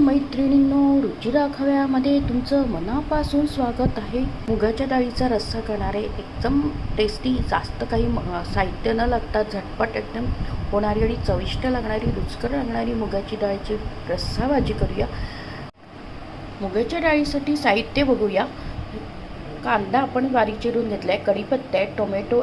मैत्रिणींनो, रुचिरा खव्यामध्ये तुमचं मनापासून स्वागत आहे. मुगाच्या डाळीचा रस्सा करणारे एकदम टेस्टी, जास्त काही साहित्य न लागता झटपट एकदम होणारी आणि चविष्ट लागणारी, रुचकर लागणारी मुगाची डाळीची रस्सा भाजी करूया. मुगाच्या डाळीसाठी साहित्य बघूया. कांदा आपण बारीक चिरून घेतला आहे, कढीपत्ता आहे, टोमॅटो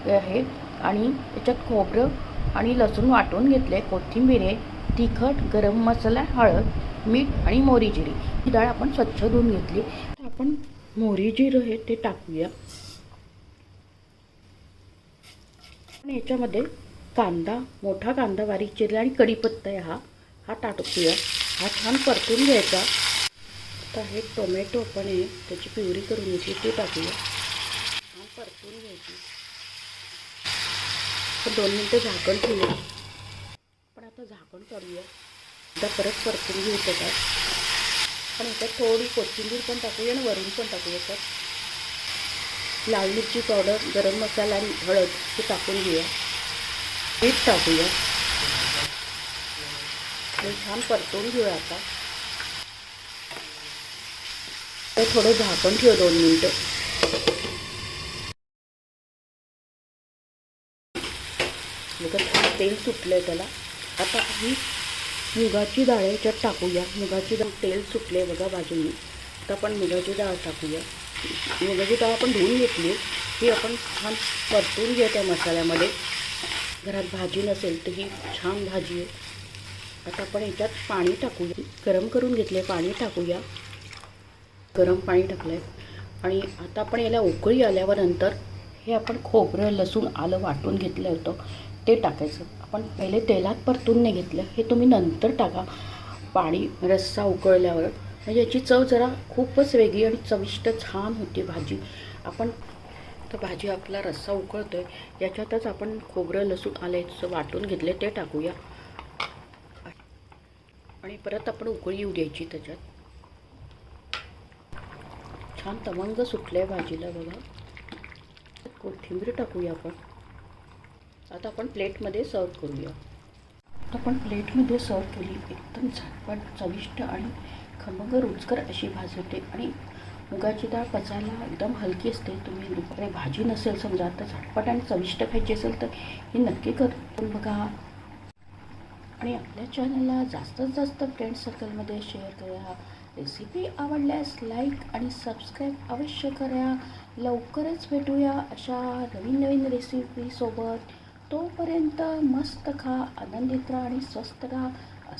आहे आणि याच्यात खोबरं आणि लसूण वाटून घेतले, कोथिंबीर आहे, तिखट, गरम मसाला, हळद, मीठ आणि मोहरी जिरी. ही डाळ आपण स्वच्छ धुवून घेतली. तर आपण मोहरी जिरं आहे ते टाकूया. आणि याच्यामध्ये कांदा, मोठा कांदा बारीक चिरला आणि कढीपत्ता आहे हा टाकूया. हा छान परतून घ्यायचा. आता हे टोमॅटो आपण आहे त्याची प्युरी करून घेतली ते टाकूया. छान परतून घ्यायची. 2 मिनटं झाकण ठेवूया. पण आता झाकण काढूया. एकदा परत परतून घेऊ त्याच्यात. पण याच्यात थोडी कोथिंबीर पण टाकूया आणि वरून पण टाकूया. त्यात लाल मिरची पावडर, गरम मसाला आणि हळद हे टाकून घेऊया. मीठ टाकूया आणि छान परतून घेऊया. आता तर थोडं झाकण ठेवू 2 मिनटं. बघा छान तेल सुटलं आहे त्याला. आता ही मुगाची डाळ याच्यात टाकूया. मुगाची डाळ तेल सुटले बघा भाजीने. आता आपण मुगाची डाळ टाकूया. मुगाची डाळ आपण धुवून घेतली. ही आपण छान परतून घेऊ त्या मसाल्यामध्ये. घरात भाजी नसेल तर ही छान भाजी आहे. आता आपण याच्यात पाणी टाकूया. गरम करून घेतले पाणी टाकूया. गरम पाणी टाकलं आहे आणि आता आपण याला उकळी आल्यावर नंतर हे आपण खोबरं, लसूण, आलं वाटून घेतलं होतं ते टाकायचं. आपण पहिले तेलात परतून नाही घेतलं, हे तुम्ही नंतर टाका. पाणी रस्सा उकळल्यावर म्हणजे याची चव जरा खूपच वेगळी आणि चविष्ट छान होती भाजी. आपण तर भाजी आपला रस्सा उकळतो आहे याच्यातच आपण खोबरं, लसूण, आलं वाटून घेतले ते टाकूया आणि परत आपण उकळी येऊ द्यायची. त्याच्यात छान तमंग सुटलं आहे भाजीला बघा. कोथिंबीर टाकूया आपण. आता आपण प्लेटमध्ये सर्व करूया. आपण प्लेटमध्ये सर्व केली. एकदम झटपट, चविष्ट आणि खमंग रुचकर अशी भाजी होते. आणि मुगाची डाळ पचायला एकदम हलकी असते. तुम्ही दुपारी भाजी नसेल समजा तर झटपट आणि चविष्ट खायची असेल तर हे नक्की करून बघा. आणि आपल्या चॅनलला जास्तीत जास्त फ्रेंड सर्कलमध्ये शेअर करा. रेसिपी आवडल्यास लाईक आणि सबस्क्राईब अवश्य करा. लवकरच भेटूया अशा नवीन रेसिपीसोबत. तोपर्यंत मस्त खा, आनंदित राहा आणि स्वस्थ राहा.